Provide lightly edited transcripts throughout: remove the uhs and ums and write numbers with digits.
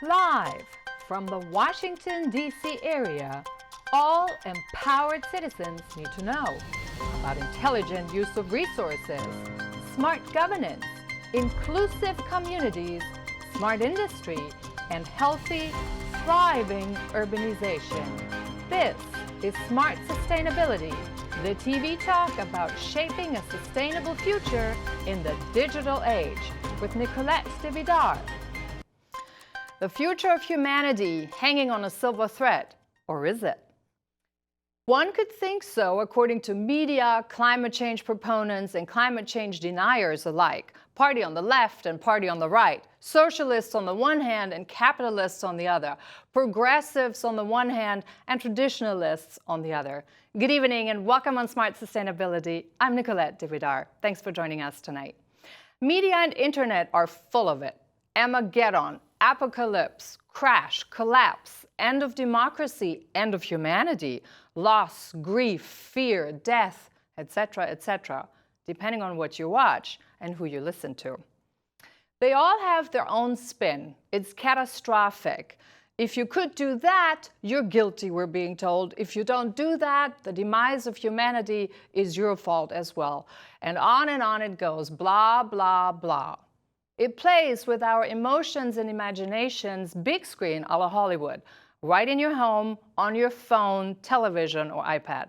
Live from the Washington, D.C. area, all empowered citizens need to know about intelligent use of resources, smart governance, inclusive communities, smart industry, and healthy, thriving urbanization. This is Smart Sustainability, the TV talk about shaping a sustainable future in the digital age with Nicolette DeVidar. The future of humanity hanging on a silver thread, or is it? One could think so, according to media, climate change proponents, and climate change deniers alike. Party on the left and party on the right. Socialists on the one hand and capitalists on the other. Progressives on the one hand and traditionalists on the other. Good evening and welcome on Smart Sustainability. I'm Nicolette DeVidar. Thanks for joining us tonight. Media and internet are full of it. Armageddon, apocalypse, crash, collapse, end of democracy, end of humanity, loss, grief, fear, death, etc., etc., depending on what you watch and who you listen to. They all have their own spin. It's catastrophic. If you could do that, you're guilty, we're being told. If you don't do that, the demise of humanity is your fault as well. And on it goes, blah, blah, blah. It plays with our emotions and imaginations, big screen a la Hollywood, right in your home, on your phone, television, or iPad.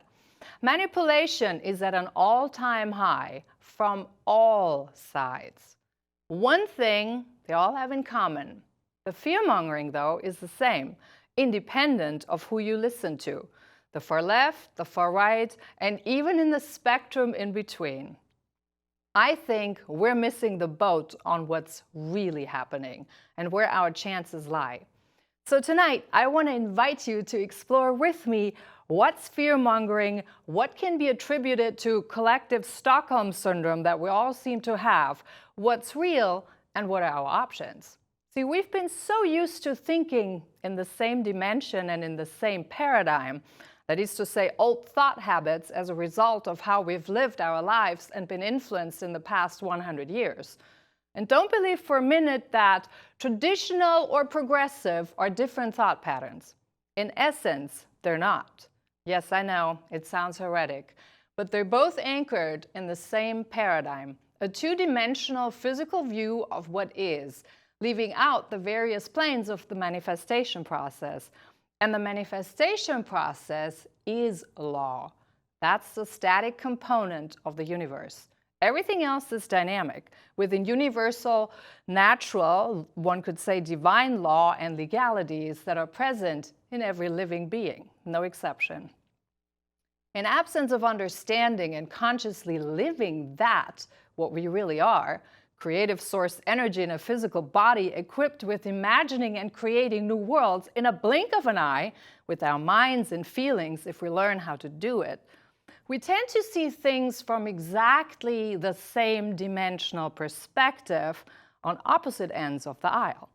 Manipulation is at an all-time high from all sides. One thing they all have in common. The fear-mongering, though, is the same, independent of who you listen to. The far left, the far right, and even in the spectrum in between. I think we're missing the boat on what's really happening and where our chances lie. So tonight, I want to invite you to explore with me what's fear-mongering, what can be attributed to collective Stockholm syndrome that we all seem to have, what's real, and what are our options. See, we've been so used to thinking in the same dimension and in the same paradigm, that is to say, old thought habits as a result of how we've lived our lives and been influenced in the past 100 years. And don't believe for a minute that traditional or progressive are different thought patterns. In essence, they're not. Yes, I know, it sounds heretic, but they're both anchored in the same paradigm, a two-dimensional physical view of what is, leaving out the various planes of the manifestation process. And the manifestation process is law. That's the static component of the universe. Everything else is dynamic, within universal, natural, one could say divine law and legalities that are present in every living being, no exception. In absence of understanding and consciously living that, what we really are, creative source energy in a physical body equipped with imagining and creating new worlds in a blink of an eye with our minds and feelings if we learn how to do it, we tend to see things from exactly the same dimensional perspective on opposite ends of the aisle.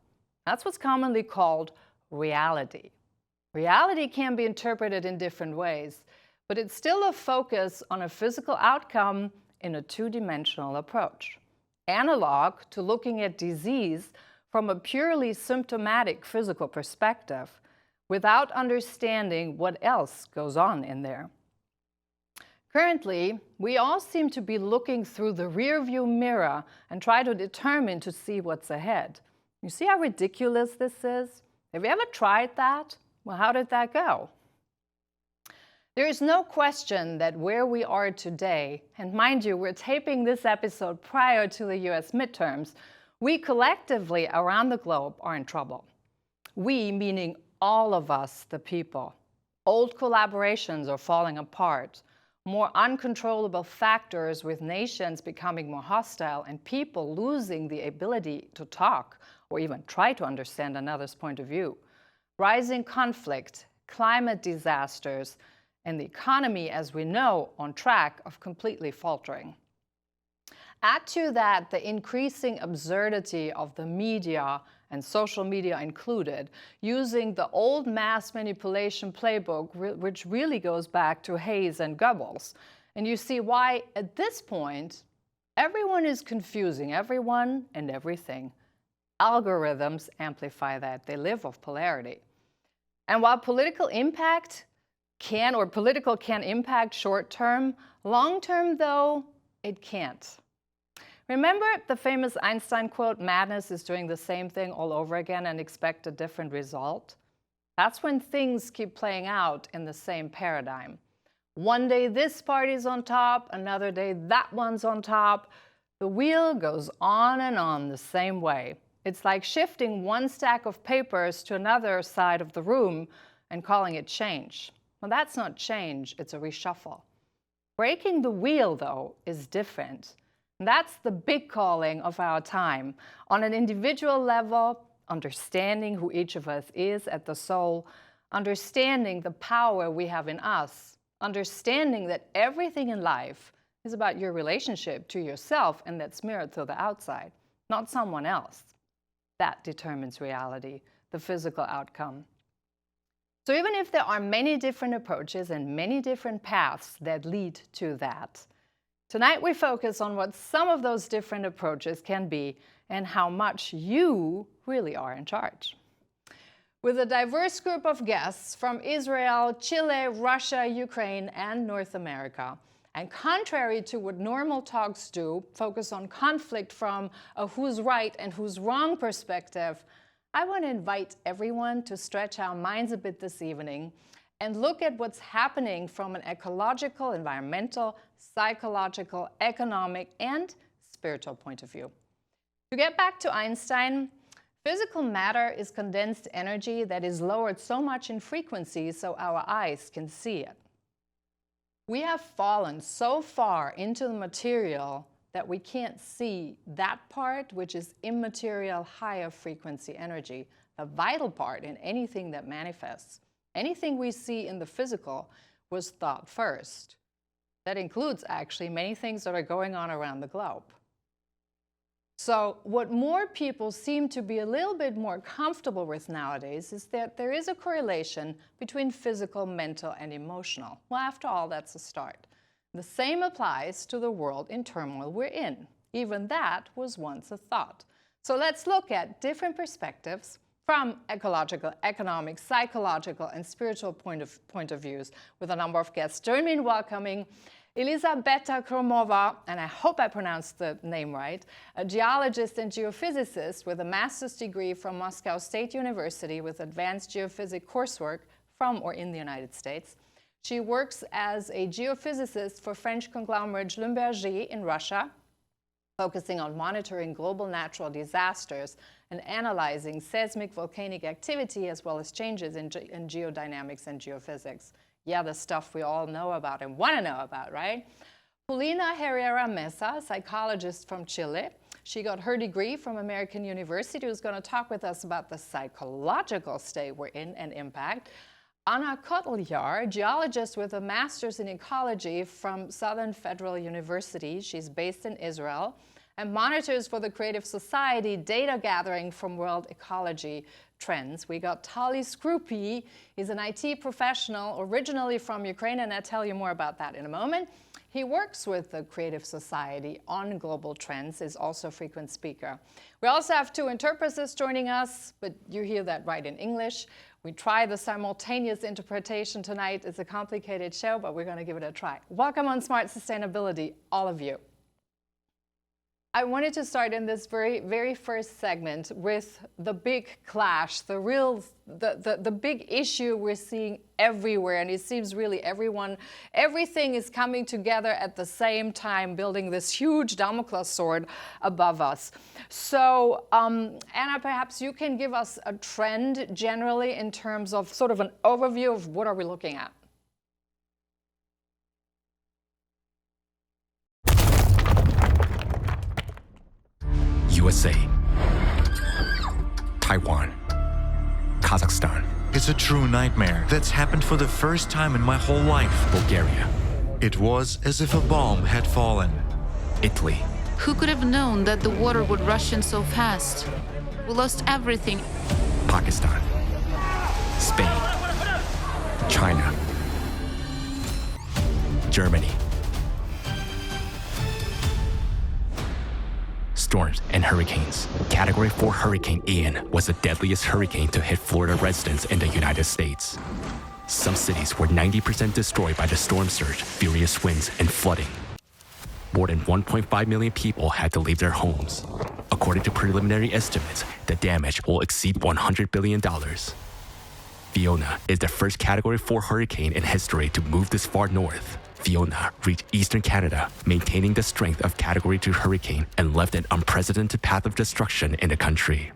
That's what's commonly called reality. Reality can be interpreted in different ways, but it's still a focus on a physical outcome in a two-dimensional approach. Analog to looking at disease from a purely symptomatic physical perspective without understanding what else goes on in there. Currently, we all seem to be looking through the rearview mirror and try to determine to see what's ahead. You see how ridiculous this is? Have you ever tried that? Well, how did that go? There is no question that where we are today, and mind you, we're taping this episode prior to the US midterms, we collectively around the globe are in trouble. We, meaning all of us, the people. Old collaborations are falling apart. More uncontrollable factors with nations becoming more hostile and people losing the ability to talk or even try to understand another's point of view. Rising conflict, climate disasters, and the economy, as we know, on track of completely faltering. Add to that the increasing absurdity of the media, and social media included, using the old mass manipulation playbook, which really goes back to Hayes and Goebbels. And you see why, at this point, everyone is confusing everyone and everything. Algorithms amplify that. They live off polarity. And while political can impact short-term, long-term, though, it can't. Remember the famous Einstein quote, "Madness is doing the same thing all over again and expect a different result"? That's when things keep playing out in the same paradigm. One day this party's on top, another day that one's on top. The wheel goes on and on the same way. It's like shifting one stack of papers to another side of the room and calling it change. Well, that's not change, it's a reshuffle. Breaking the wheel, though, is different. And that's the big calling of our time. On an individual level, understanding who each of us is at the soul, understanding the power we have in us, understanding that everything in life is about your relationship to yourself and that's mirrored to the outside, not someone else. That determines reality, the physical outcome. So even if there are many different approaches and many different paths that lead to that, tonight we focus on what some of those different approaches can be and how much you really are in charge. With a diverse group of guests from Israel, Chile, Russia, Ukraine, and North America, and contrary to what normal talks do, focus on conflict from a who's right and who's wrong perspective, I want to invite everyone to stretch our minds a bit this evening and look at what's happening from an ecological, environmental, psychological, economic, and spiritual point of view. To get back to Einstein, physical matter is condensed energy that is lowered so much in frequency so our eyes can see it. We have fallen so far into the material that we can't see that part, which is immaterial, higher frequency energy, the vital part in anything that manifests. Anything we see in the physical was thought first. That includes actually many things that are going on around the globe. So what more people seem to be a little bit more comfortable with nowadays is that there is a correlation between physical, mental, and emotional. Well, after all, that's a start. The same applies to the world in turmoil we're in. Even that was once a thought. So let's look at different perspectives from ecological, economic, psychological, and spiritual point of views with a number of guests. Join me in welcoming Elizabeta Kromova, and I hope I pronounced the name right, a geologist and geophysicist with a master's degree from Moscow State University with advanced geophysics coursework from or in the United States. She works as a geophysicist for French conglomerate Schlumberger in Russia, focusing on monitoring global natural disasters and analyzing seismic volcanic activity as well as changes in geodynamics and geophysics. Yeah, the stuff we all know about and want to know about, right? Paulina Herrera Mesa, psychologist from Chile. She got her degree from American University, who's going to talk with us about the psychological state we're in and impact. Anna Koteljar, geologist with a master's in ecology from Southern Federal University. She's based in Israel and monitors for the Creative Society data gathering from world ecology trends. We got Tali Skrupi. He's an IT professional originally from Ukraine, and I'll tell you more about that in a moment. He works with the Creative Society on global trends, is also a frequent speaker. We also have two interpreters joining us, but you hear that right in English. We try the simultaneous interpretation tonight. It's a complicated show, but we're going to give it a try. Welcome on Smart Sustainability, all of you. I wanted to start in this very first segment with the big clash, the big issue we're seeing everywhere, and it seems really everything is coming together at the same time, building this huge Damocles sword above us. So, Anna, perhaps you can give us a trend generally in terms of sort of an overview of what are we looking at? USA, Taiwan, Kazakhstan. It's a true nightmare that's happened for the first time in my whole life. Bulgaria. It was as if a bomb had fallen. Italy. Who could have known that the water would rush in so fast? We lost everything. Pakistan. Spain. China. Germany. storms and hurricanes. Category 4 Hurricane Ian was the deadliest hurricane to hit Florida residents in the United States. Some cities were 90% destroyed by the storm surge, furious winds, and flooding. More than 1.5 million people had to leave their homes. According to preliminary estimates, the damage will exceed $100 billion. Fiona is the first Category 4 hurricane in history to move this far north. Fiona reached eastern Canada, maintaining the strength of Category 2 hurricane and left an unprecedented path of destruction in the country.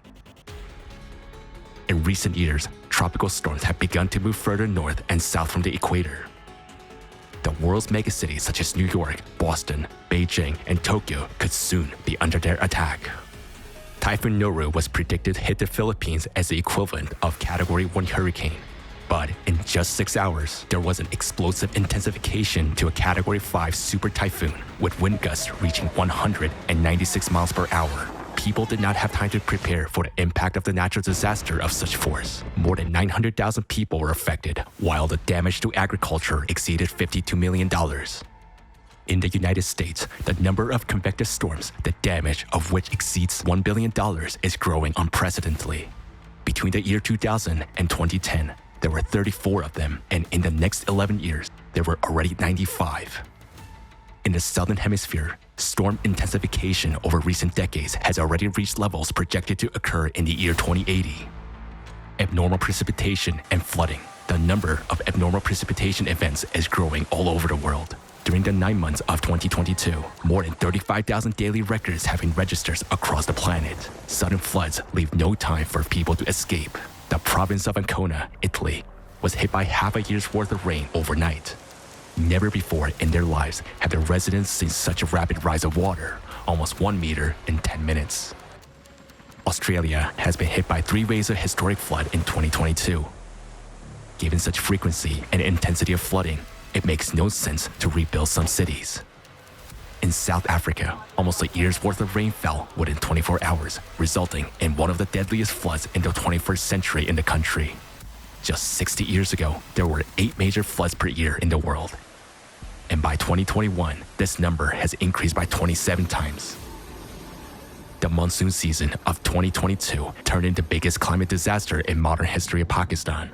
In recent years, tropical storms have begun to move further north and south from the equator. The world's megacities such as New York, Boston, Beijing, and Tokyo could soon be under their attack. Typhoon Noru was predicted to hit the Philippines as the equivalent of Category 1 hurricane. But in just 6 hours, there was an explosive intensification to a Category 5 super typhoon, with wind gusts reaching 196 miles per hour. People did not have time to prepare for the impact of the natural disaster of such force. More than 900,000 people were affected, while the damage to agriculture exceeded $52 million. In the United States, the number of convective storms, the damage of which exceeds $1 billion, is growing unprecedentedly. Between the year 2000 and 2010, there were 34 of them, and in the next 11 years, there were already 95. In the Southern Hemisphere, storm intensification over recent decades has already reached levels projected to occur in the year 2080. Abnormal precipitation and flooding. The number of abnormal precipitation events is growing all over the world. During the 9 months of 2022, more than 35,000 daily records have been registered across the planet. Sudden floods leave no time for people to escape. The province of Ancona, Italy, was hit by half a year's worth of rain overnight. Never before in their lives have the residents seen such a rapid rise of water, almost 1 meter in 10 minutes. Australia has been hit by 3 waves of historic flood in 2022. Given such frequency and intensity of flooding, it makes no sense to rebuild some cities. In South Africa, almost a year's worth of rain fell within 24 hours, resulting in one of the deadliest floods in the 21st century in the country. Just 60 years ago, there were 8 major floods per year in the world. And by 2021, this number has increased by 27 times. The monsoon season of 2022 turned into the biggest climate disaster in modern history of Pakistan.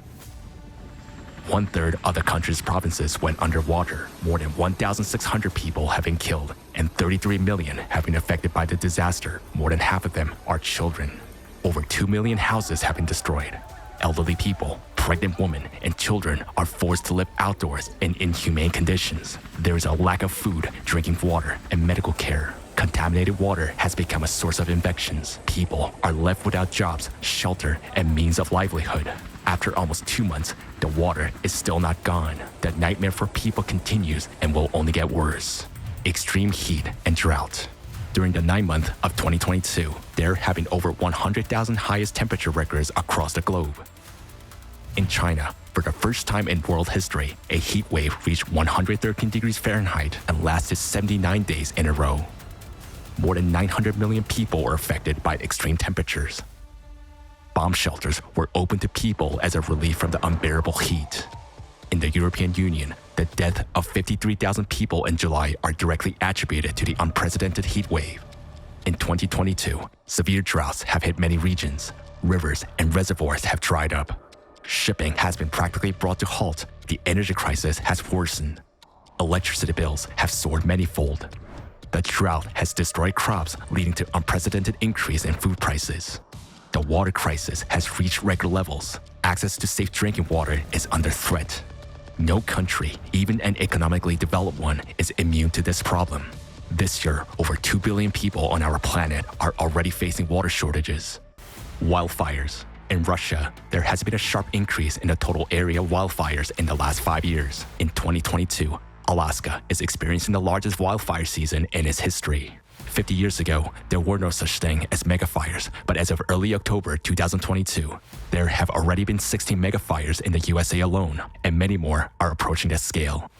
1/3 of the country's provinces went underwater. More than 1,600 people have been killed, and 33 million have been affected by the disaster. More than half of them are children. Over 2 million houses have been destroyed. Elderly people, pregnant women, and children are forced to live outdoors in inhumane conditions. There is a lack of food, drinking water, and medical care. Contaminated water has become a source of infections. People are left without jobs, shelter, and means of livelihood. After almost 2 months, the water is still not gone. The nightmare for people continues and will only get worse. Extreme heat and drought. During the 9 months of 2022, there have been over 100,000 highest temperature records across the globe. In China, for the first time in world history, a heat wave reached 113 degrees Fahrenheit and lasted 79 days in a row. More than 900 million people were affected by extreme temperatures. Bomb shelters were opened to people as a relief from the unbearable heat. In the European Union, the death of 53,000 people in July are directly attributed to the unprecedented heat wave. In 2022, severe droughts have hit many regions. Rivers and reservoirs have dried up. Shipping has been practically brought to halt. The energy crisis has worsened. Electricity bills have soared manyfold. The drought has destroyed crops, leading to unprecedented increase in food prices. The water crisis has reached record levels. Access to safe drinking water is under threat. No country, even an economically developed one, is immune to this problem. This year, over 2 billion people on our planet are already facing water shortages. Wildfires. In Russia, there has been a sharp increase in the total area of wildfires in the last 5 years. In 2022, Alaska is experiencing the largest wildfire season in its history. 50 years ago, there were no such thing as megafires, but as of early October 2022, there have already been 16 megafires in the USA alone, and many more are approaching that scale.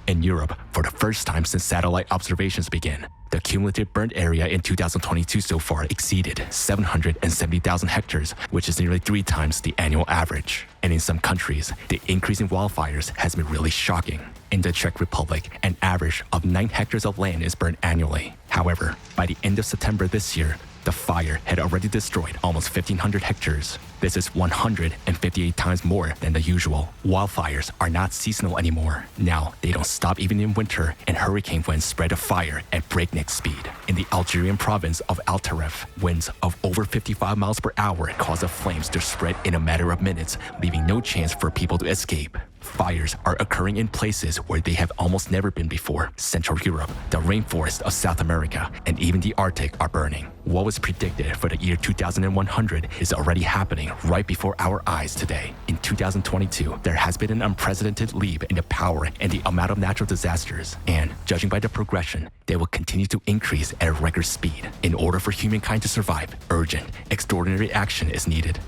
In Europe, for the first time since satellite observations began, the cumulative burnt area in 2022 so far exceeded 770,000 hectares, which is nearly 3 times the annual average. And in some countries, the increase in wildfires has been really shocking. In the Czech Republic, an average of 9 hectares of land is burned annually. However, by the end of September this year, the fire had already destroyed almost 1,500 hectares. This is 158 times more than the usual. Wildfires are not seasonal anymore. Now, they don't stop even in winter, and hurricane winds spread a fire at breakneck speed. In the Algerian province of Al Taref, winds of over 55 miles per hour cause the flames to spread in a matter of minutes, leaving no chance for people to escape. Fires are occurring in places where they have almost never been before. Central Europe, the rainforest of South America, and even the Arctic are burning. What was predicted for the year 2100 is already happening right before our eyes today. In 2022, there has been an unprecedented leap in the power and the amount of natural disasters, and judging by the progression, they will continue to increase at a record speed. In order for humankind to survive, urgent, extraordinary action is needed.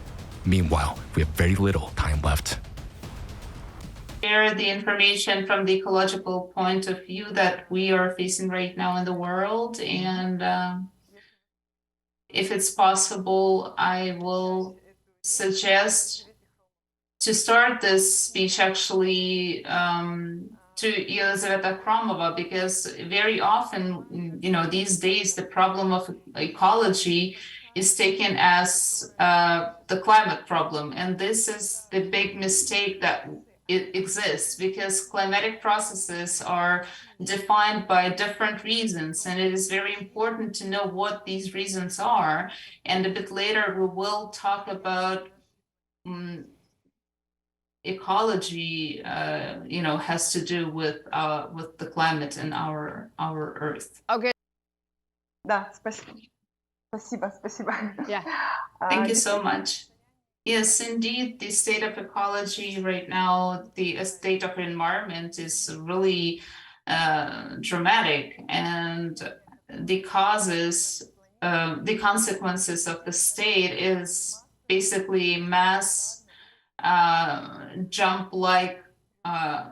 Meanwhile, we have very little time left. Share the information from the ecological point of view that we are facing right now in the world, and if it's possible, I will suggest to start this speech actually to Elizaveta Kromova, because very often, these days, the problem of ecology is taken as the climate problem, and this is the big mistake that it exists, because climatic processes are defined by different reasons, and it is very important to know what these reasons are. And a bit later we will talk about ecology has to do with the climate and our earth. Okay. Да, спасибо. Yeah. Thank you so much. Yes, indeed, the state of ecology right now, the state of environment is really dramatic, and the consequences of the state is basically mass jump like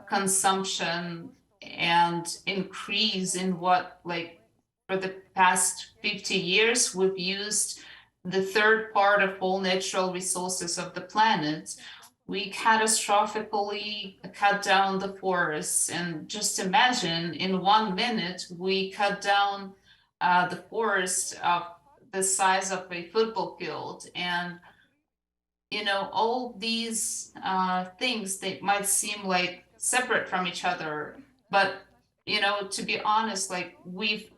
consumption and increase in what, like, for the past 50 years, we've used the third part of all natural resources of the planet. We catastrophically cut down the forests, and just imagine in 1 minute we cut down the forest of the size of a football field. And all these things, they might seem like separate from each other, but to be honest, like, we've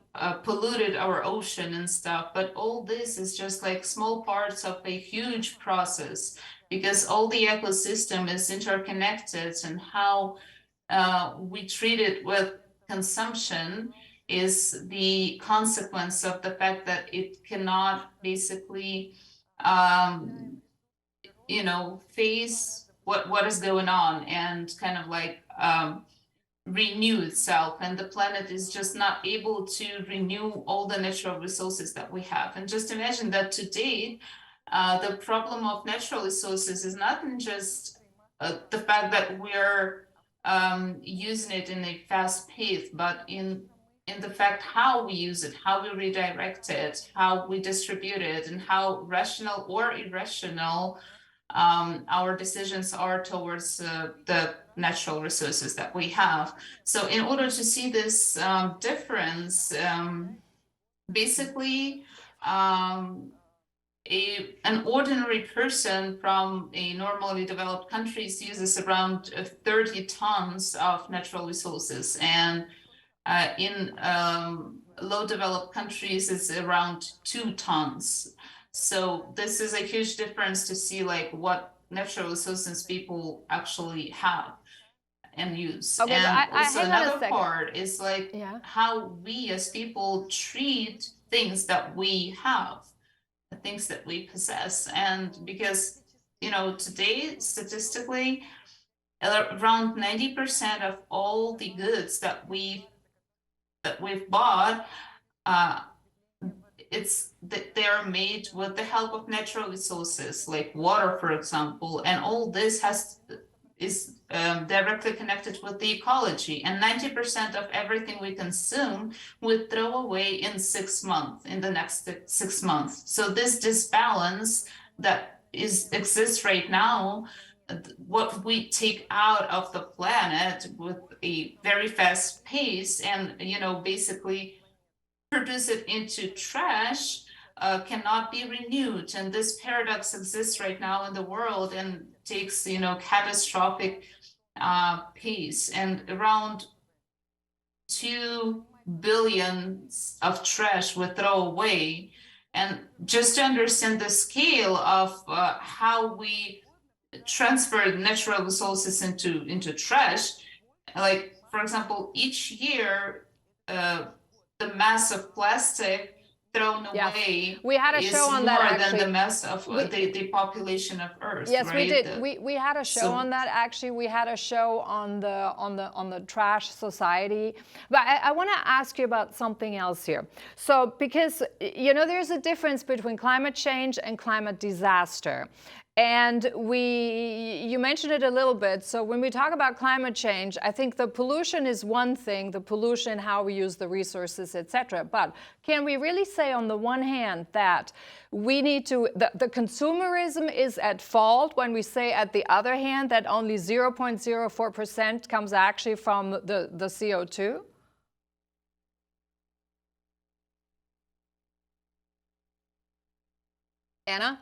polluted our ocean and stuff, but all this is just like small parts of a huge process, because all the ecosystem is interconnected, and how we treat it with consumption is the consequence of the fact that it cannot basically face what is going on and kind of like renew itself, and the planet is just not able to renew all the natural resources that we have. And just imagine that today the problem of natural resources is not in just the fact that we're using it in a fast pace, but in the fact how we use it, how we redirect it, how we distribute it, and how rational or irrational our decisions are towards the natural resources that we have. So in order to see this difference, basically an ordinary person from a normally developed countries uses around 30 tons of natural resources, and in low developed countries it's around 2 tons. So this is a huge difference to see like what natural resources people actually have and use. Okay, and also hang on a another second. part is like how we as people treat things that we have, the things that we possess. And because today statistically around 90% of all the goods that we've bought, they are made with the help of natural resources like water, for example, and all this is directly connected with the ecology. And 90% of everything we consume we throw away in the next 6 months. So this disbalance that exists right now what we take out of the planet with a very fast pace and, basically produce it into trash, cannot be renewed. And this paradox exists right now in the world and takes, catastrophic pace. And around 2 billion of trash we throw away. And just to understand the scale of how we transfer natural resources into trash, like, for example, each year, the mass of plastic thrown away we had a is show on more that, than the actually. mass of the population of Earth. Yes, right? we did. We had a show on that. Actually, we had a show on the trash society. But I want to ask you about something else here. So, because there's a difference between climate change and climate disaster. And you mentioned it a little bit. So when we talk about climate change, I think the pollution is one thing, the pollution, how we use the resources, etc. But can we really say on the one hand that we need to, the consumerism is at fault when we say at the other hand that only 0.04% comes actually from the CO2? Anna?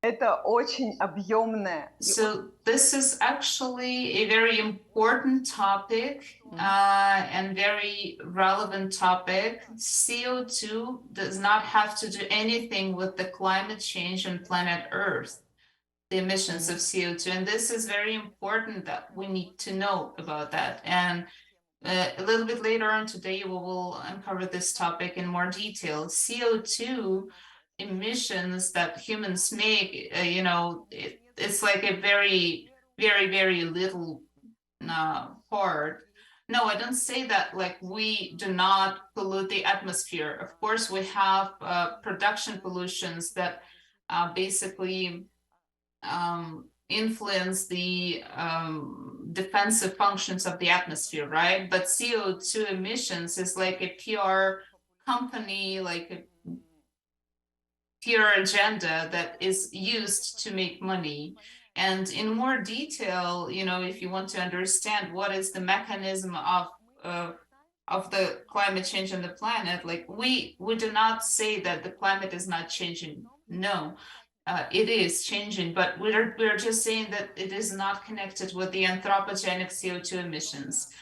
Это очень объемное. So this is actually a very important topic and very relevant topic. CO2 does not have to do anything with the climate change on planet Earth, the emissions of CO2. And this is very important that we need to know about that. And a little bit later on today, we will uncover this topic in more detail. CO2 emissions that humans make, it's like a very, very, very little part. No, I don't say that like we do not pollute the atmosphere. Of course, we have production pollutions that basically influence the defensive functions of the atmosphere, right? But CO2 emissions is like a PR company, like a PR agenda that is used to make money. And in more detail, if you want to understand what is the mechanism of the climate change on the planet, like we do not say that the climate is not changing. No, it is changing, but we're just saying that it is not connected with the anthropogenic CO2 emissions.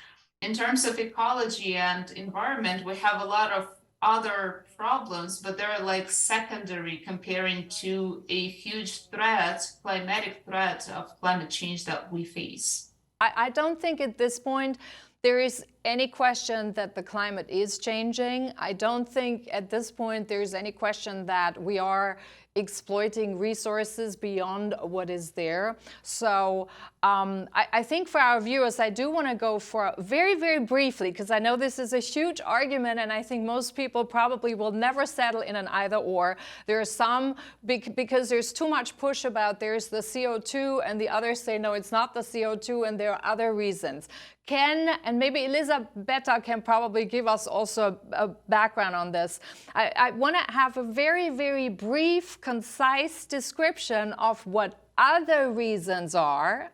In terms of ecology and environment, we have a lot of other problems, but they're like secondary comparing to a huge threat, climatic threat of climate change that we face. I don't think at this point there is any question that the climate is changing. I don't think at this point there's any question that we are exploiting resources beyond what is there. So I think for our viewers, I do want to go for very, very briefly, because I know this is a huge argument and I think most people probably will never settle in an either or. There are some, because there's too much push about there's the CO2 and the others say, no, it's not the CO2 and there are other reasons. And maybe Elisabetta can probably give us also a background on this. I want to have a very, very brief, concise description of what other reasons are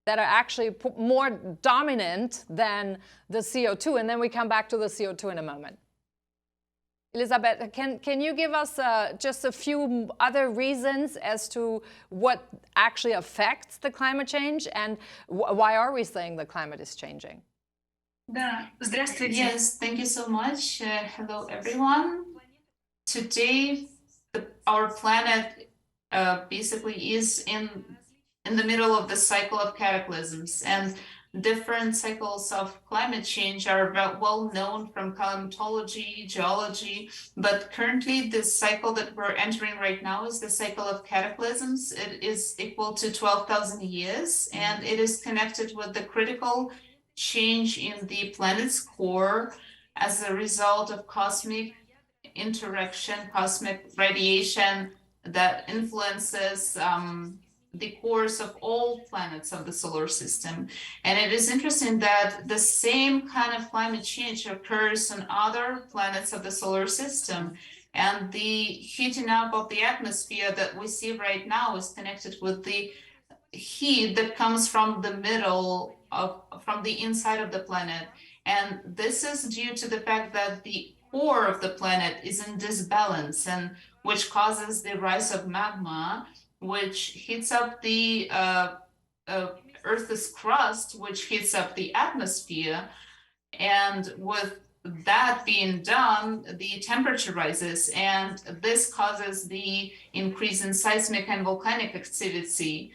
that are actually more dominant than the CO2, and then we come back to the CO2 in a moment. Elisabetta, can you give us just a few other reasons as to what actually affects the climate change and why are we saying the climate is changing? Yes, thank you so much. Hello, everyone. Today, our planet basically is in the middle of the cycle of cataclysms, and different cycles of climate change are well known from climatology, geology, but currently this cycle that we're entering right now is the cycle of cataclysms. It is equal to 12,000 years, and it is connected with the critical change in the planet's core as a result of cosmic interaction, cosmic radiation that influences the course of all planets of the solar system. And it is interesting that the same kind of climate change occurs on other planets of the solar system. And the heating up of the atmosphere that we see right now is connected with the heat that comes from the middle of, from the inside of the planet. And this is due to the fact that the core of the planet is in disbalance, and which causes the rise of magma, which heats up the Earth's crust, which heats up the atmosphere. And with that being done, the temperature rises, and this causes the increase in seismic and volcanic activity.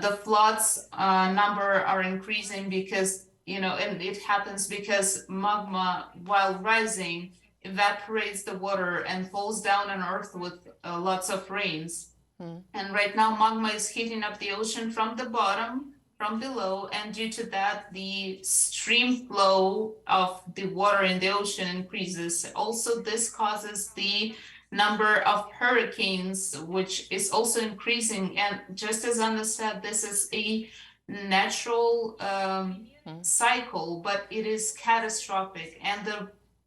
The floods number are increasing because, and it happens because magma, while rising, evaporates the water and falls down on Earth with lots of rains. And right now, magma is heating up the ocean from the bottom, from below, and due to that, the stream flow of the water in the ocean increases. Also, this causes the number of hurricanes, which is also increasing. And just as Anna said, this is a natural cycle, but it is catastrophic. And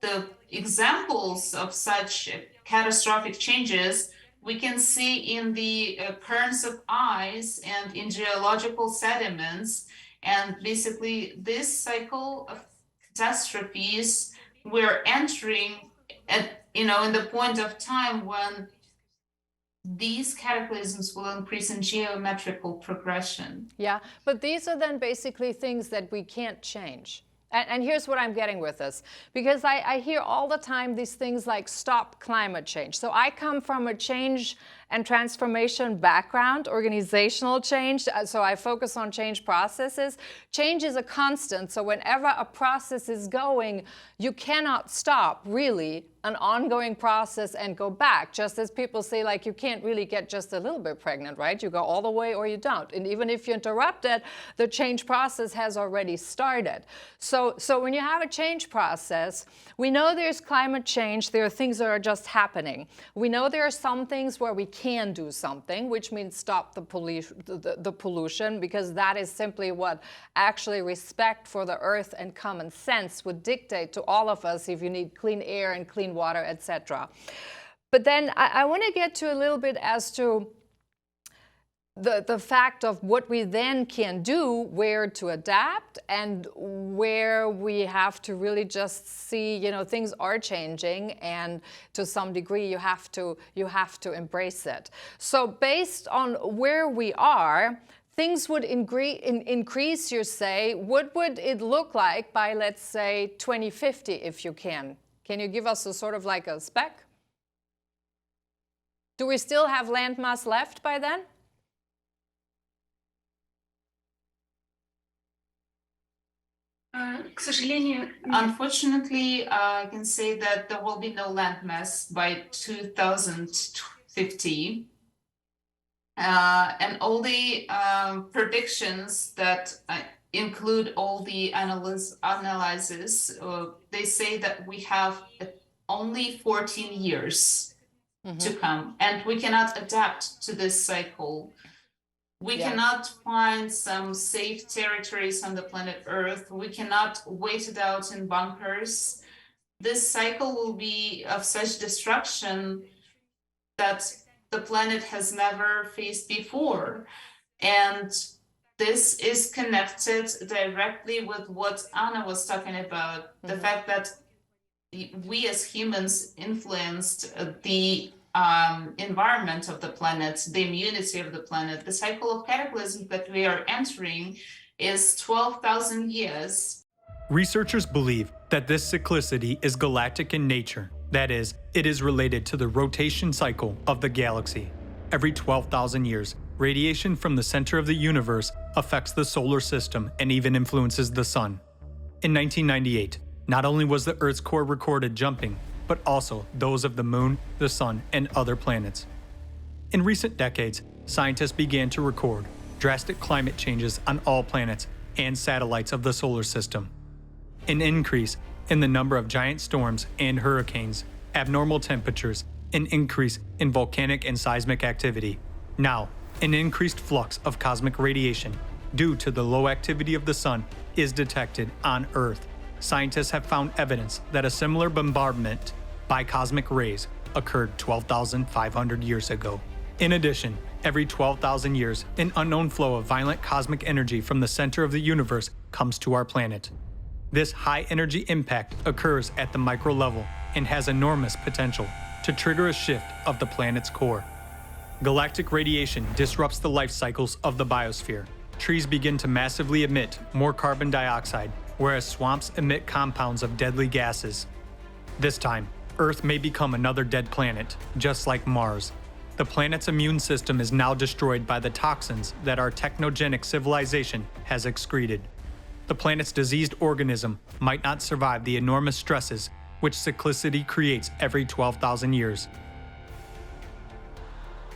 the examples of such catastrophic changes we can see in the currents of ice and in geological sediments. And basically this cycle of catastrophes we're entering at, in the point of time when these cataclysms will increase in geometrical progression. Yeah, but these are then basically things that we can't change. And here's what I'm getting with this, because I hear all the time these things like stop climate change. So I come from a change and transformation background, organizational change, so I focus on change processes. Change is a constant, so whenever a process is going, you cannot stop, really, an ongoing process and go back. Just as people say, like, you can't really get just a little bit pregnant, right? You go all the way or you don't. And even if you interrupt it, the change process has already started. So when you have a change process, we know there's climate change, there are things that are just happening. We know there are some things where we can do something, which means stop the pollution, because that is simply what actually respect for the earth and common sense would dictate to all of us if you need clean air and clean water, etc. But then I want to get to a little bit as to the fact of what we then can do, where to adapt, and where we have to really just see, things are changing, and to some degree you have to embrace it. So based on where we are, things would increase, you say. What would it look like by, let's say, 2050, if you can? Can you give us a sort of like a spec? Do we still have landmass left by then? Unfortunately, I can say that there will be no landmass by 2050. And all the predictions that include all the analyses, they say that we have only 14 years to come, and we cannot adapt to this cycle. We cannot find some safe territories on the planet Earth. We cannot wait it out in bunkers. This cycle will be of such destruction that the planet has never faced before. And this is connected directly with what Anna was talking about, the fact that we as humans influenced the environment of the planet, the immunity of the planet. The cycle of cataclysm that we are entering is 12,000 years. Researchers believe that this cyclicity is galactic in nature. That is, it is related to the rotation cycle of the galaxy. Every 12,000 years, radiation from the center of the universe affects the solar system and even influences the sun. In 1998, not only was the Earth's core recorded jumping, but also those of the moon, the sun, and other planets. In recent decades, scientists began to record drastic climate changes on all planets and satellites of the solar system. An increase in the number of giant storms and hurricanes, abnormal temperatures, an increase in volcanic and seismic activity. Now, an increased flux of cosmic radiation due to the low activity of the sun is detected on Earth. Scientists have found evidence that a similar bombardment by cosmic rays occurred 12,500 years ago. In addition, every 12,000 years, an unknown flow of violent cosmic energy from the center of the universe comes to our planet. This high-energy impact occurs at the micro level and has enormous potential to trigger a shift of the planet's core. Galactic radiation disrupts the life cycles of the biosphere. Trees begin to massively emit more carbon dioxide, whereas swamps emit compounds of deadly gases. This time, Earth may become another dead planet, just like Mars. The planet's immune system is now destroyed by the toxins that our technogenic civilization has excreted. The planet's diseased organism might not survive the enormous stresses which cyclicity creates every 12,000 years.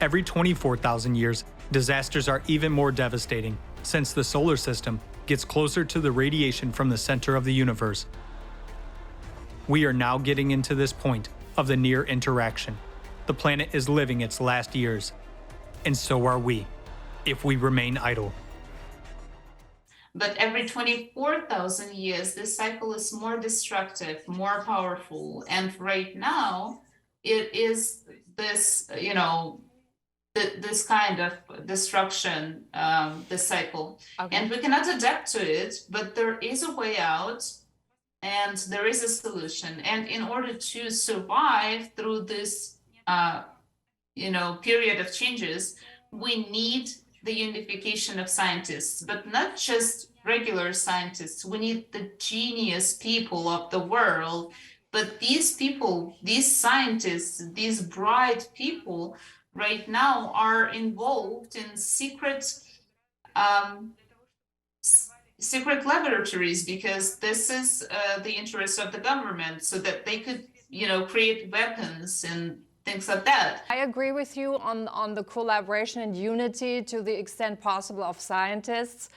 Every 24,000 years, disasters are even more devastating, since the solar system gets closer to the radiation from the center of the universe. We are now getting into this point of the near interaction. The planet is living its last years, and so are we, if we remain idle. But every 24,000 years, this cycle is more destructive, more powerful. And right now, it is this, this kind of destruction, this cycle. Okay. And we cannot adapt to it, but there is a way out and there is a solution. And in order to survive through this, period of changes, we need the unification of scientists, but not just regular scientists. We need the genius people of the world. But these people, these scientists, these bright people right now are involved in secret laboratories, because this is the interest of the government, so that they could, create weapons and things like that. I agree with you on the collaboration and unity to the extent possible of scientists.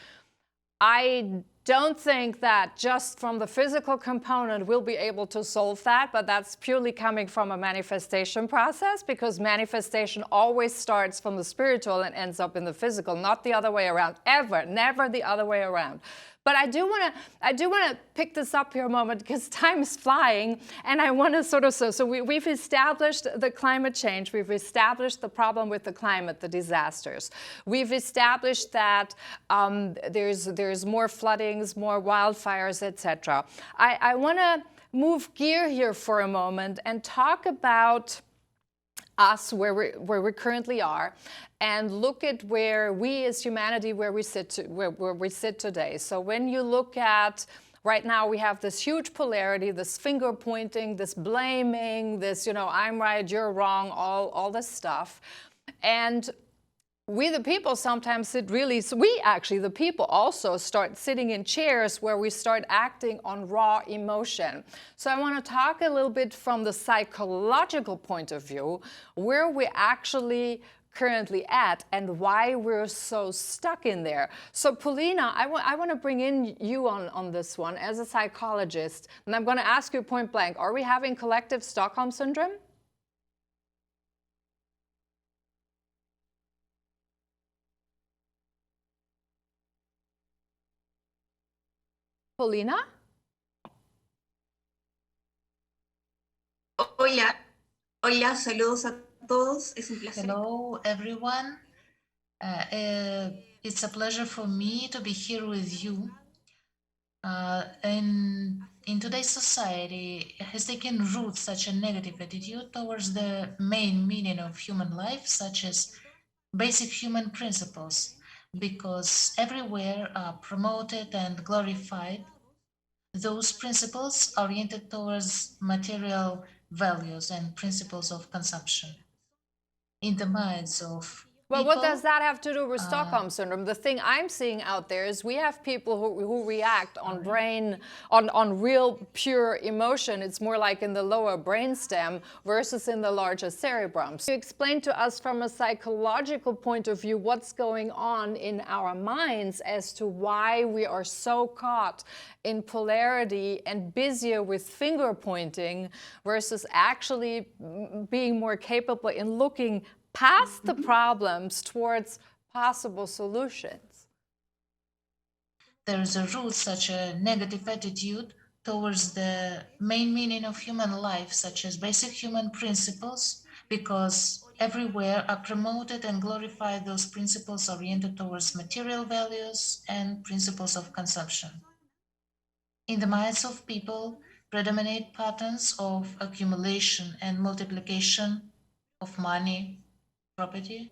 I don't think that just from the physical component we'll be able to solve that, but that's purely coming from a manifestation process, because manifestation always starts from the spiritual and ends up in the physical, not the other way around, ever, never the other way around. But I do want to pick this up here a moment, because time is flying, and I want to so we've established the climate change, we've established the problem with the climate, the disasters. We've established that there's more floodings, more wildfires, etc. I want to move gear here for a moment and talk about us, where we currently are, and look at where we as humanity, where we sit today. So when you look at, right now we have this huge polarity, this finger pointing, this blaming, this, I'm right, you're wrong, all this stuff. And we the people sometimes the people also start sitting in chairs where we start acting on raw emotion. So I want to talk a little bit from the psychological point of view, where we're actually currently at and why we're so stuck in there. So Paulina, I want to bring in you on this one as a psychologist, and I'm going to ask you point blank, are we having collective Stockholm syndrome? Paulina? Hola, saludos a todos. Es un placer. Hello, everyone. It's a pleasure for me to be here with you. In today's society, has taken root such a negative attitude towards the main meaning of human life, such as basic human principles, because everywhere are promoted and glorified those principles oriented towards material values and principles of consumption. In the minds of well, what does that have to do with Stockholm syndrome? The thing I'm seeing out there is we have people who react on on real pure emotion. It's more like in the lower brainstem versus in the larger cerebrum. So explain to us from a psychological point of view what's going on in our minds as to why we are so caught in polarity and busier with finger pointing versus actually being more capable in looking past the problems towards possible solutions. There is a root such a negative attitude towards the main meaning of human life, such as basic human principles, because everywhere are promoted and glorified those principles oriented towards material values and principles of consumption. In the minds of people, predominate patterns of accumulation and multiplication of money, property,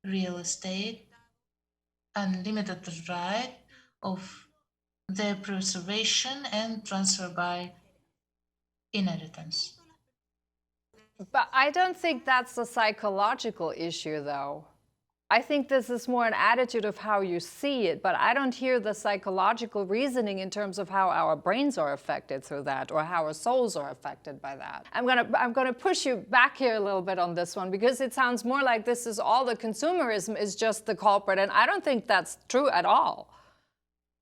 real estate, unlimited right of their preservation and transfer by inheritance. But I don't think that's a psychological issue, though. I think this is more an attitude of how you see it, but I don't hear the psychological reasoning in terms of how our brains are affected through that or how our souls are affected by that. I'm gonna push you back here a little bit on this one because it sounds more like this is all the consumerism is just the culprit, and I don't think that's true at all.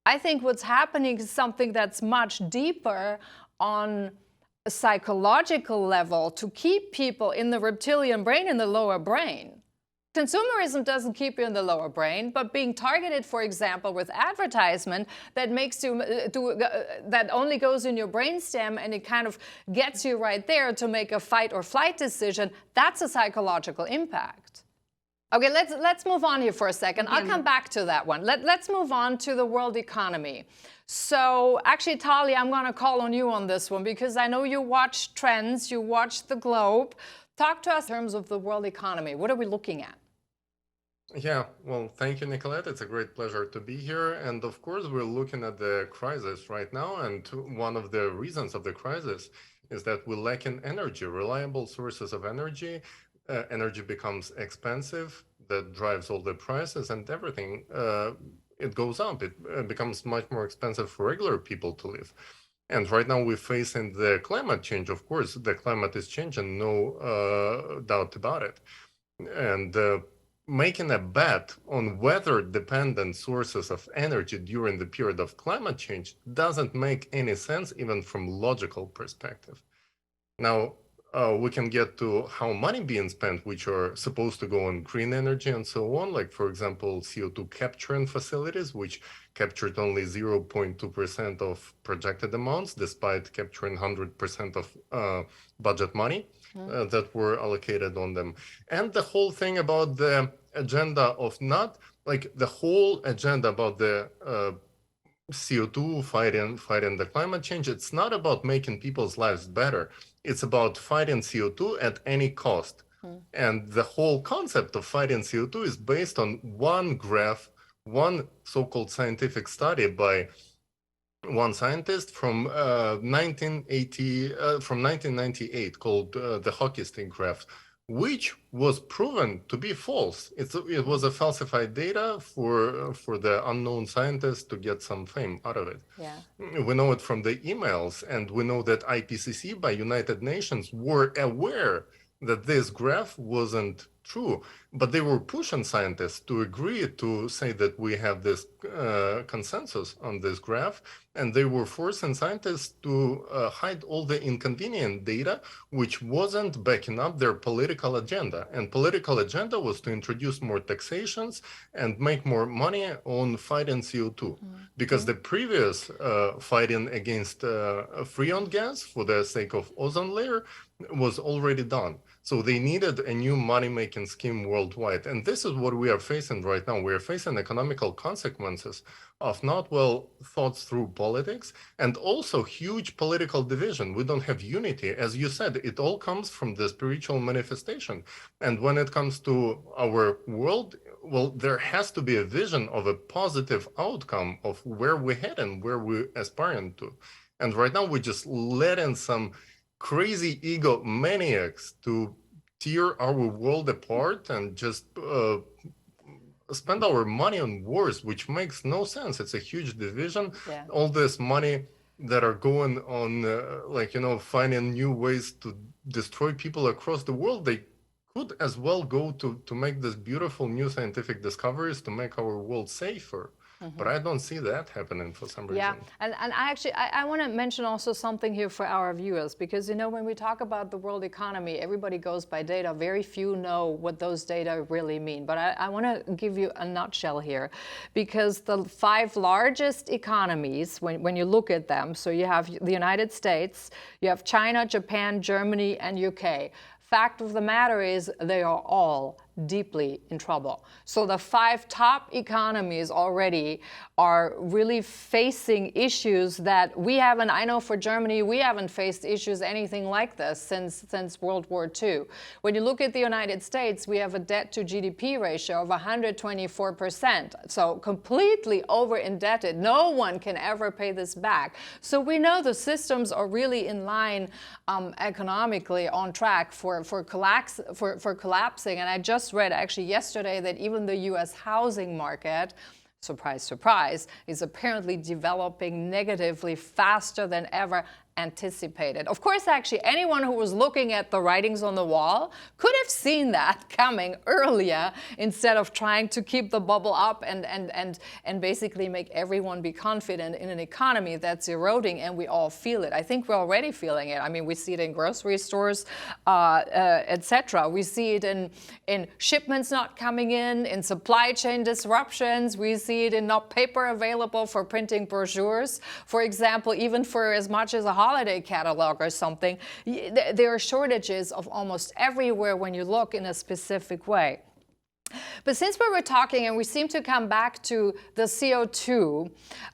I think what's happening is something that's much deeper on a psychological level to keep people in the reptilian brain, in the lower brain. Consumerism doesn't keep you in the lower brain, but being targeted, for example, with advertisement that makes you that only goes in your brainstem and it kind of gets you right there to make a fight or flight decision, that's a psychological impact. Okay, let's move on here for a second. I'll come back to that one. Let's move on to the world economy. So actually, Talia, I'm going to call on you on this one because I know you watch trends, you watch the globe. Talk to us in terms of the world economy. What are we looking at? Yeah, well, thank you, Nicolette. It's a great pleasure to be here. And of course, we're looking at the crisis right now. And one of the reasons of the crisis is that we lack in energy, reliable sources of energy. Energy becomes expensive, that drives all the prices and everything. It goes up. It becomes much more expensive for regular people to live. And right now we're facing the climate change. Of course, the climate is changing, no doubt about it. And making a bet on weather-dependent sources of energy during the period of climate change doesn't make any sense, even from logical perspective. Now, we can get to how money being spent, which are supposed to go on green energy and so on, like, for example, CO2 capturing facilities, which captured only 0.2% of projected amounts, despite capturing 100% of budget money that were allocated on them. And the whole thing about the agenda of not, like, the whole agenda about the CO2 fighting the climate change, it's not about making people's lives better. It's about fighting CO2 at any cost. And the whole concept of fighting CO2 is based on one graph, one so-called scientific study by one scientist from 1998 called the hockey stick graph, which was proven to be false. It was a falsified data for the unknown scientists to get some fame out of it. Yeah. We know it from the emails, and we know that IPCC by United Nations were aware that this graph wasn't true, but they were pushing scientists to agree to say that we have this consensus on this graph, and they were forcing scientists to hide all the inconvenient data, which wasn't backing up their political agenda. And political agenda was to introduce more taxations and make more money on fighting CO2, because the previous fighting against freon gas for the sake of ozone layer was already done. So they needed a new money-making scheme worldwide. And this is what we are facing right now. We are facing economical consequences of not well thought through politics, and also huge political division. We don't have unity. As you said, it all comes from the spiritual manifestation. And when it comes to our world, well, there has to be a vision of a positive outcome of where we're heading, where we're aspiring to. And right now we just let in some crazy ego maniacs to tear our world apart and just spend our money on wars, which makes no sense. It's a huge division. Yeah. All this money that are going on, finding new ways to destroy people across the world, they could as well go to make this beautiful new scientific discoveries to make our world safer. But I don't see that happening for some reason. Yeah, and I want to mention also something here for our viewers, because, you know, when we talk about the world economy, everybody goes by data. Very few know what those data really mean. But I want to give you a nutshell here, because the 5 largest economies, when you look at them, so you have the United States, you have China, Japan, Germany, and UK. Fact of the matter is they are all deeply in trouble. So the 5 top economies already are really facing issues that we haven't. I know for Germany, we haven't faced issues anything like this since World War II. When you look at the United States, we have a debt to GDP ratio of 124%. So completely over indebted. No one can ever pay this back. So we know the systems are really in line economically on track for collapsing. And I just read actually yesterday that even the US housing market, surprise, surprise, is apparently developing negatively faster than ever anticipated. Of course, actually, anyone who was looking at the writings on the wall could have seen that coming earlier, instead of trying to keep the bubble up and basically make everyone be confident in an economy that's eroding, and we all feel it. I think we're already feeling it. I mean, we see it in grocery stores, etc. We see it in shipments not coming in supply chain disruptions. We see it in not paper available for printing brochures, for example, even for as much as a holiday catalog or something. There are shortages of almost everywhere when you look in a specific way. But since we were talking, and we seem to come back to the CO2,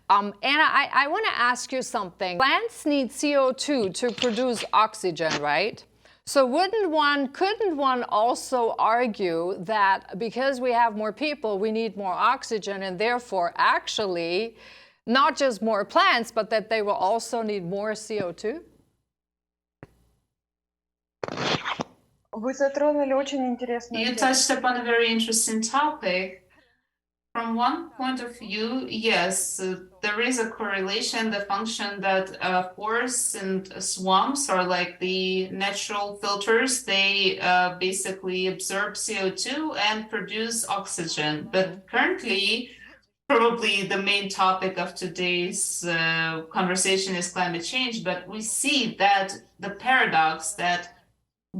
Anna, I want to ask you something. Plants need CO2 to produce oxygen, right? So couldn't one also argue that because we have more people, we need more oxygen, and therefore actually not just more plants, but that they will also need more CO2? Вы затронули очень интересную You тему. touched upon a very interesting topic. From one point of view, yes, there is a correlation, the function that forests and swamps are like the natural filters. They basically absorb CO2 and produce oxygen. But currently, probably the main topic of today's conversation is climate change, but we see that the paradox that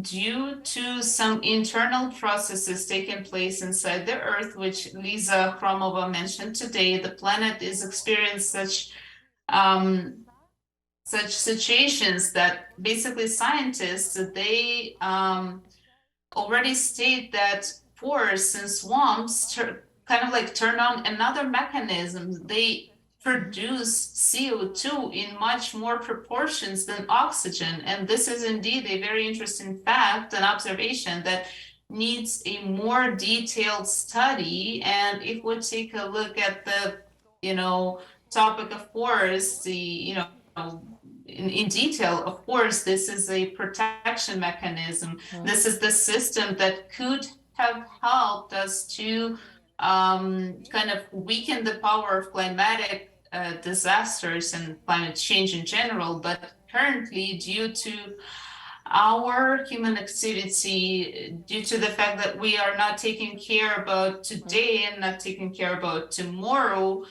due to some internal processes taking place inside the Earth, which Lisa Kromova mentioned today, the planet is experiencing such situations that basically scientists, they already state that forests and swamps kind of like turn on another mechanism. They produce CO2 in much more proportions than oxygen. And this is indeed a very interesting fact, an observation that needs a more detailed study. And if we take a look at the, topic of forests, in detail, of course, this is a protection mechanism. This is the system that could have helped us to kind of weaken the power of climatic disasters and climate change in general. But currently, due to our human activity, due to the fact that we are not taking care about today and not taking care about tomorrow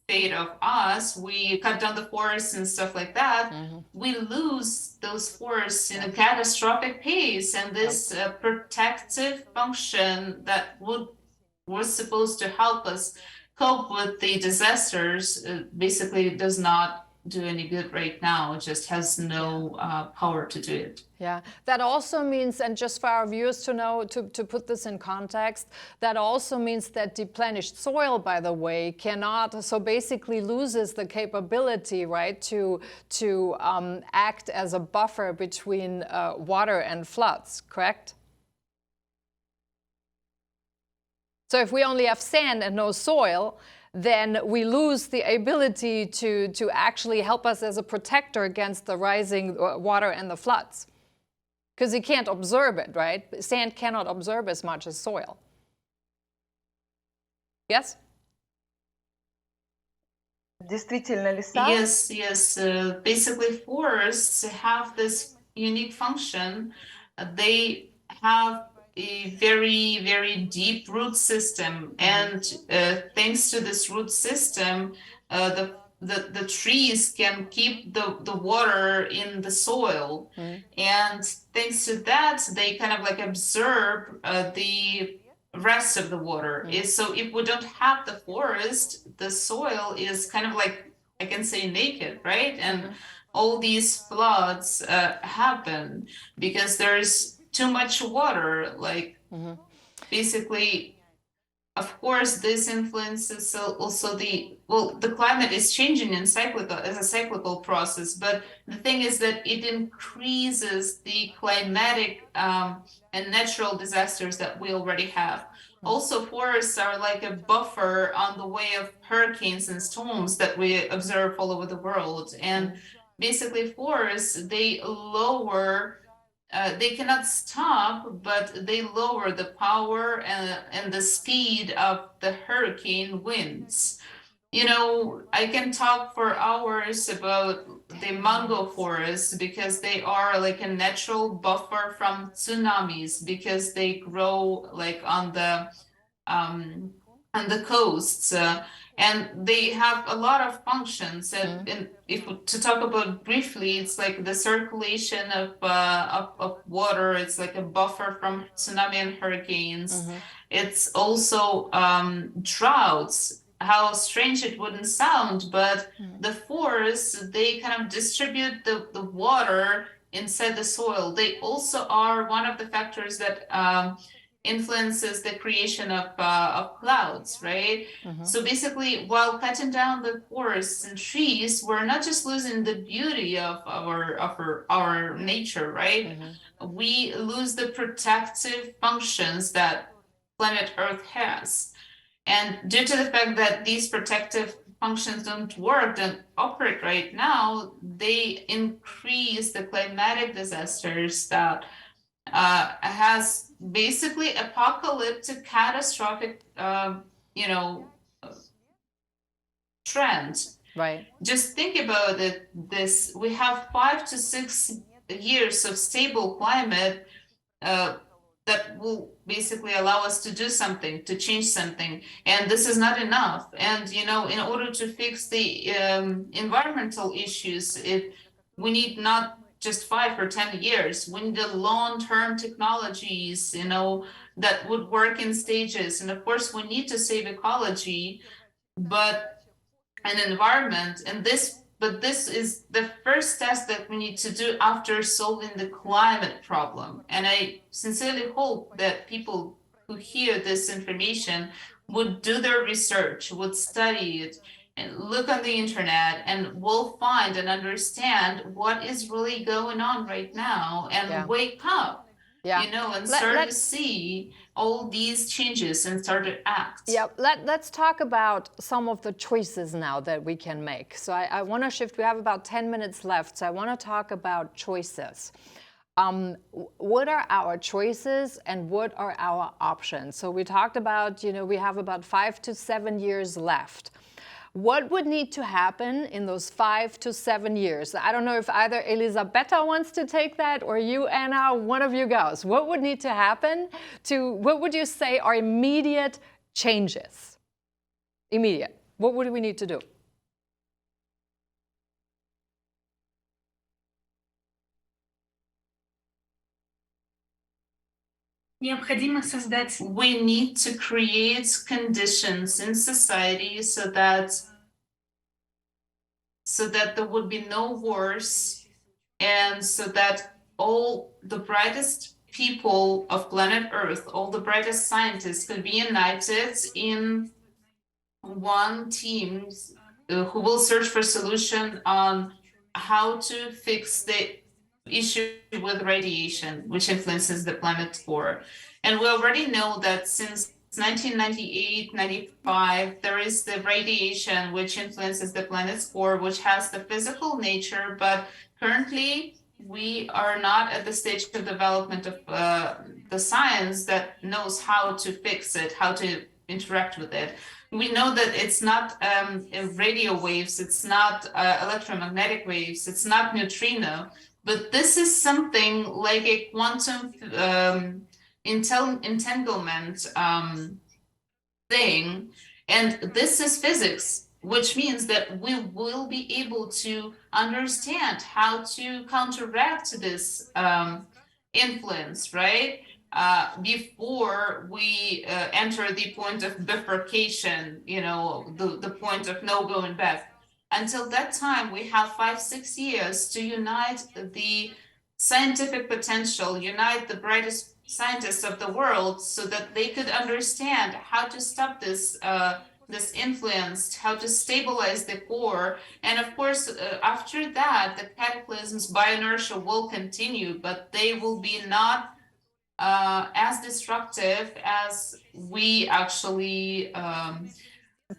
fate of us, we cut down the forests and stuff like that, we lose those forests in a catastrophic pace. And this protective function that was supposed to help us cope with the disasters basically does not do any good right now. It just has no power to do it. Yeah, that also means, and just for our viewers to know, to put this in context, that also means that deplenished soil, by the way, cannot, so basically loses the capability, right, to act as a buffer between water and floods, correct? So if we only have sand and no soil, then we lose the ability to actually help us as a protector against the rising water and the floods. Because it can't absorb it, right? Sand cannot absorb as much as soil. Yes? Действительно, леса. Yes. Basically, forests have this unique function. They have a very, very deep root system. And thanks to this root system, the trees can keep the water in the soil. And thanks to that, they kind of like absorb the rest of the water. So if we don't have the forest, the soil is kind of like, I can say, naked, right? And all these floods happen because there's too much water. Like basically, of course, this influences also the climate is changing in as a cyclical process, but the thing is that it increases the climatic and natural disasters that we already have. Also, forests are like a buffer on the way of hurricanes and storms that we observe all over the world. And basically, forests, they lower, they cannot stop, but they lower the power and the speed of the hurricane winds. You know, I can talk for hours about the mango forests because they are like a natural buffer from tsunamis because they grow like on the coasts. And they have a lot of functions. And if to talk about briefly, it's like the circulation of water. It's like a buffer from tsunami and hurricanes. It's also droughts. How strange it wouldn't sound, but the forests, they kind of distribute the water inside the soil. They also are one of the factors that influences the creation of clouds, right? So basically, while cutting down the forests and trees, we're not just losing the beauty of our nature, right? We lose the protective functions that planet Earth has. And due to the fact that these protective functions don't work, don't operate right now, they increase the climatic disasters that has basically apocalyptic, catastrophic, trend. Right. Just think about it. We have 5 to 6 years of stable climate that will basically allow us to do something, to change something. And this is not enough. And, in order to fix the environmental issues, we need not just 5 or 10 years. We need the long-term technologies, that would work in stages. And of course, we need to save ecology, but an environment, but this is the first test that we need to do after solving the climate problem. And I sincerely hope that people who hear this information would do their research, would study it, and look on the internet, and will find and understand what is really going on right now, and wake up. And start to see all these changes and start to act. Yeah, let's talk about some of the choices now that we can make. So I want to shift, we have about 10 minutes left, so I want to talk about choices. What are our choices and what are our options? So we talked about, we have about 5 to 7 years left. What would need to happen in those 5 to 7 years? I don't know if either Elisabetta wants to take that or you, Anna, one of you goes. What would need to happen what would you say are immediate changes? Immediate. What would we need to do? We need to create conditions in society so that there would be no wars, and so that all the brightest people of planet Earth, all the brightest scientists could be united in one team who will search for a solution on how to fix the issue with radiation, which influences the planet's core. And we already know that since 1998-95, there is the radiation which influences the planet's core, which has the physical nature, but currently we are not at the stage of development of the science that knows how to fix it, how to interact with it. We know that it's not radio waves, it's not electromagnetic waves, it's not neutrino, but this is something like a quantum entanglement thing. And this is physics, which means that we will be able to understand how to counteract this influence, right? Before we enter the point of bifurcation, the point of no going back. Until that time, we have 5-6 years to unite the scientific potential, unite the brightest scientists of the world, so that they could understand how to stop this this influence, how to stabilize the core. And of course, after that, the cataclysms by inertia will continue, but they will be not as destructive as we actually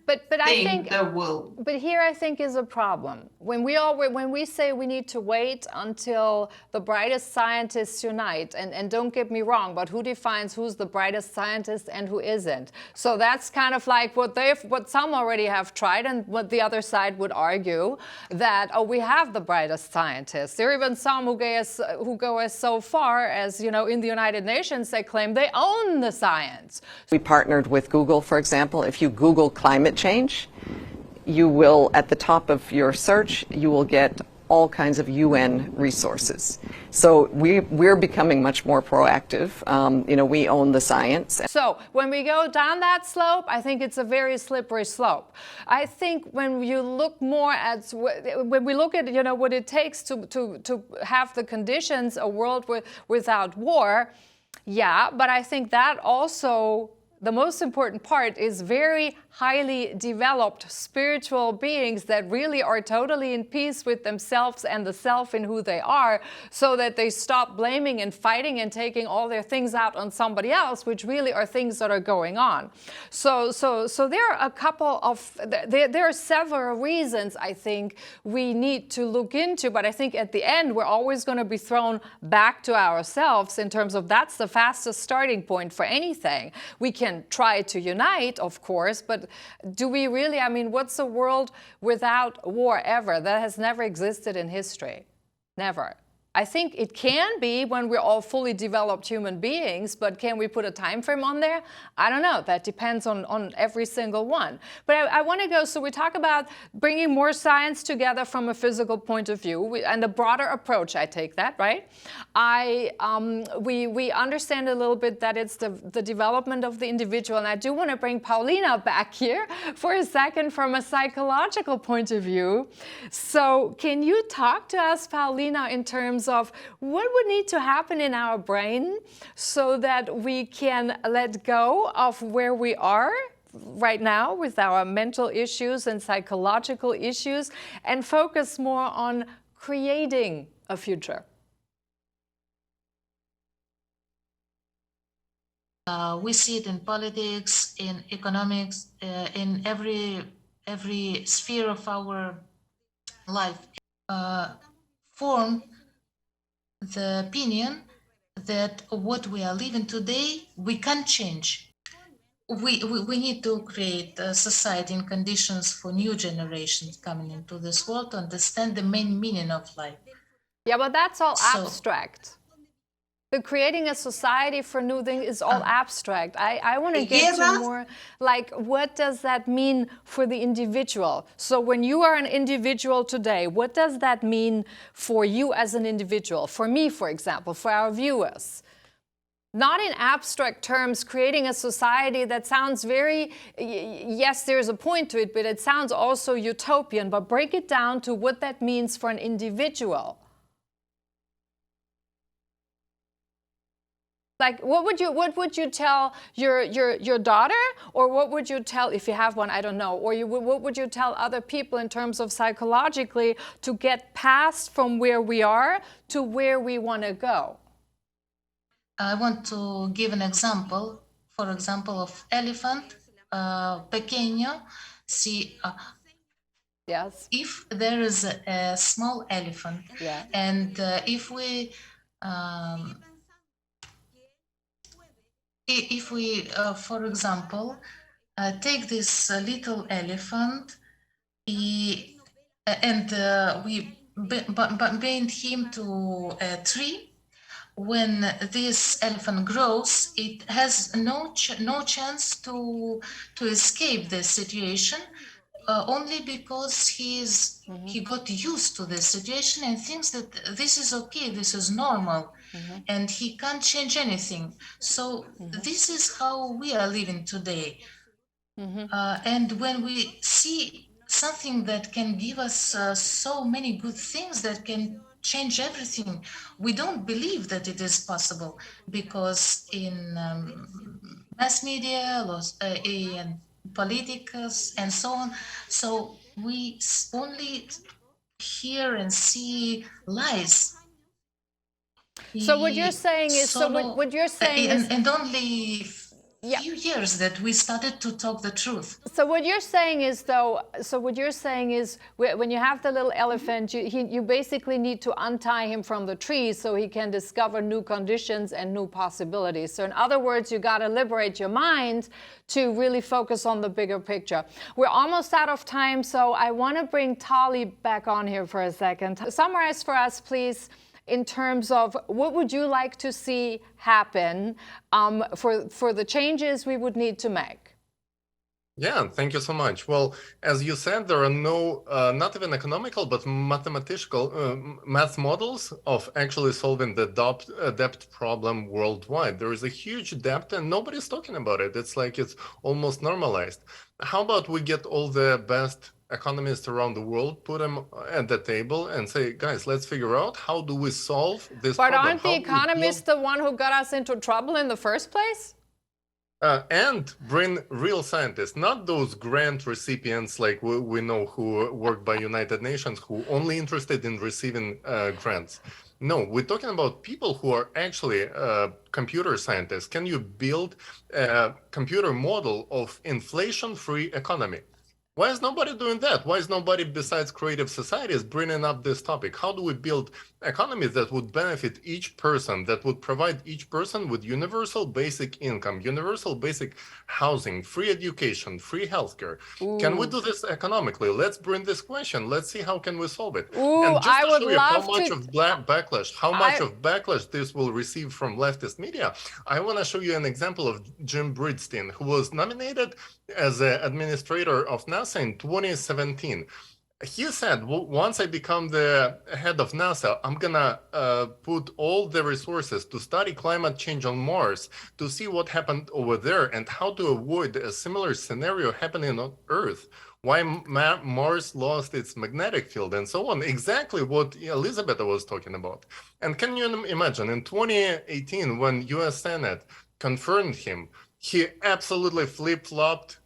but I think there will. But here I think is a problem. When we say we need to wait until the brightest scientists unite, and don't get me wrong, but who defines who's the brightest scientist and who isn't? So that's kind of like what some already have tried, and what the other side would argue, that we have the brightest scientists. There are even some who go as so far as, in the United Nations, they claim they own the science. We partnered with Google, for example. If you Google climate change, you will, at the top of your search, you will get all kinds of UN resources. So we're becoming much more proactive. We own the science. So when we go down that slope, I think it's a very slippery slope. I think when you look more at, when we look at, what it takes to have the conditions, a world without war, yeah, but I think that also, the most important part is very highly developed spiritual beings that really are totally in peace with themselves and the self in who they are, so that they stop blaming and fighting and taking all their things out on somebody else, which really are things that are going on. So there are a couple of, there are several reasons I think we need to look into, but I think at the end we're always going to be thrown back to ourselves in terms of that's the fastest starting point for anything. We can try to unite, of course, but do we really? I mean, what's a world without war ever? That has never existed in history. Never. I think it can be when we're all fully developed human beings, but can we put a time frame on there? I don't know. That depends on every single one. But I want to go, so we talk about bringing more science together from a physical point of view, and a broader approach, I take that, right? We understand a little bit that it's the development of the individual, and I do want to bring Paulina back here for a second from a psychological point of view. So can you talk to us, Paulina, in terms of what would need to happen in our brain so that we can let go of where we are right now with our mental issues and psychological issues and focus more on creating a future? We see it in politics, in economics, in every sphere of our life. Form the opinion that what we are living today, we can't change. We need to create a society and conditions for new generations coming into this world to understand the main meaning of life. Yeah, but that's all abstract. The creating a society for new things is all abstract. I want to get to more, like, what does that mean for the individual? So when you are an individual today, what does that mean for you as an individual? For me, for example, for our viewers. Not in abstract terms, creating a society that sounds very, yes, there's a point to it, but it sounds also utopian, but break it down to what that means for an individual. Like, what would you tell your daughter, or what would you tell, if you have one, I don't know, or what would you tell other people in terms of psychologically to get past from where we are to where we want to go? I want to give an example, for example, of elephant, pequeño. See, yes. If there is a small elephant, yeah. And if we, for example, take this little elephant and we bind him to a tree, when this elephant grows, it has no chance to escape this situation, only because he got used to this situation and thinks that this is okay, this is normal, and he can't change anything. So this is how we are living today. And when we see something that can give us so many good things that can change everything, we don't believe that it is possible, because in mass media and politics and so on, so we only hear and see lies. So what you're saying is, what you're saying is, and only few years that we started to talk the truth. So what you're saying is, though, when you have the little elephant, you basically need to untie him from the tree so he can discover new conditions and new possibilities. So in other words, you got to liberate your mind to really focus on the bigger picture. We're almost out of time, so I want to bring Tali back on here for a second. Summarize for us, please, in terms of what would you like to see happen for the changes we would need to make? Yeah, thank you so much. Well, as you said, there are no, not even economical, but mathematical math models of actually solving the debt problem worldwide. There is a huge debt and nobody's talking about it. It's like it's almost normalized. How about we get all the best economists around the world, put them at the table and say, guys, let's figure out how do we solve this problem. But aren't the economists the one who got us into trouble in the first place? And bring real scientists, not those grant recipients like we know who work by United Nations, who only interested in receiving grants. No, we're talking about people who are actually computer scientists. Can you build a computer model of inflation-free economy? Why is nobody doing that? Why is nobody besides creative societies bringing up this topic? How do we build economies that would benefit each person, that would provide each person with universal basic income, universal basic housing, free education, free healthcare? Can we do this economically? Let's bring this question. Let's see how can we solve it. And just I to would show you love how much to... of backlash, how much of backlash this will receive from leftist media, I want to show you an example of Jim Bridenstine, who was nominated as an administrator of NASA in 2017. He said, well, once I become the head of NASA, I'm gonna put all the resources to study climate change on Mars, to see what happened over there and how to avoid a similar scenario happening on Earth. Why Mars lost its magnetic field and so on. Exactly what Elizabeth was talking about. And can you imagine, in 2018, when US Senate confirmed him, he absolutely flip-flopped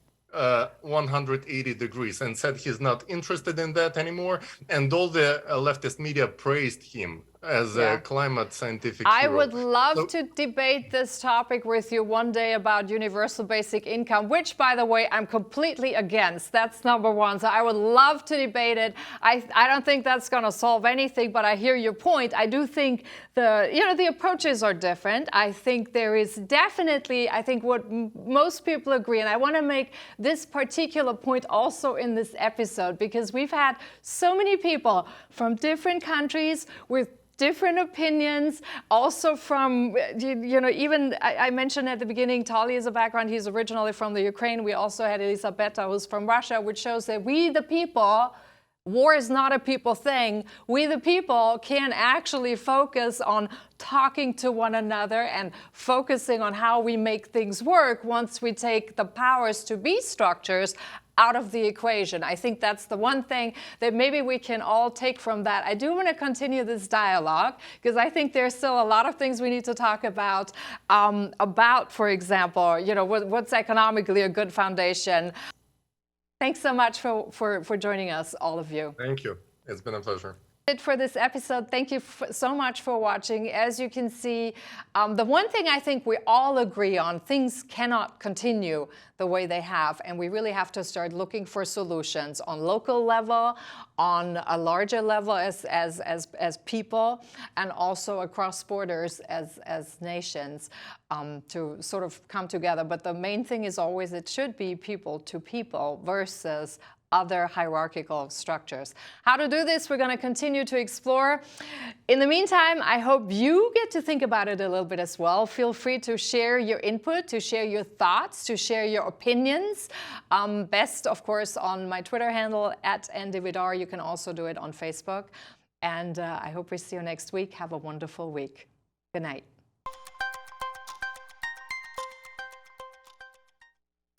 180 degrees and said he's not interested in that anymore, and all the leftist media praised him as a climate scientific hero. I would love to debate this topic with you one day about universal basic income, which, by the way, I'm completely against. That's number one. So I would love to debate it. I don't think that's going to solve anything, but I hear your point. I do think the approaches are different. I think there is definitely, I think what most people agree, and I want to make this particular point also in this episode, because we've had so many people from different countries with different opinions, also from, even I mentioned at the beginning, Tali is a background, he's originally from the Ukraine. We also had Elisabetta, who's from Russia, which shows that we, the people, war is not a people thing. We, the people, can actually focus on talking to one another and focusing on how we make things work once we take the powers to be structures out of the equation. I think that's the one thing that maybe we can all take from that. I do want to continue this dialogue because I think there's still a lot of things we need to talk about, for example, what's economically a good foundation. Thanks so much for joining us, all of you. Thank you. It's been a pleasure. It for this episode. Thank you so much for watching. As you can see, the one thing I think we all agree on, things cannot continue the way they have, and we really have to start looking for solutions on local level, on a larger level as people, and also across borders as nations to sort of come together. But the main thing is always it should be people to people versus other hierarchical structures. How to do this, we're going to continue to explore. In the meantime, I hope you get to think about it a little bit as well. Feel free to share your input, to share your thoughts, to share your opinions. Best, of course, on my Twitter handle @ndevidar. You can also do it on Facebook. And I hope we see you next week. Have a wonderful week. Good night.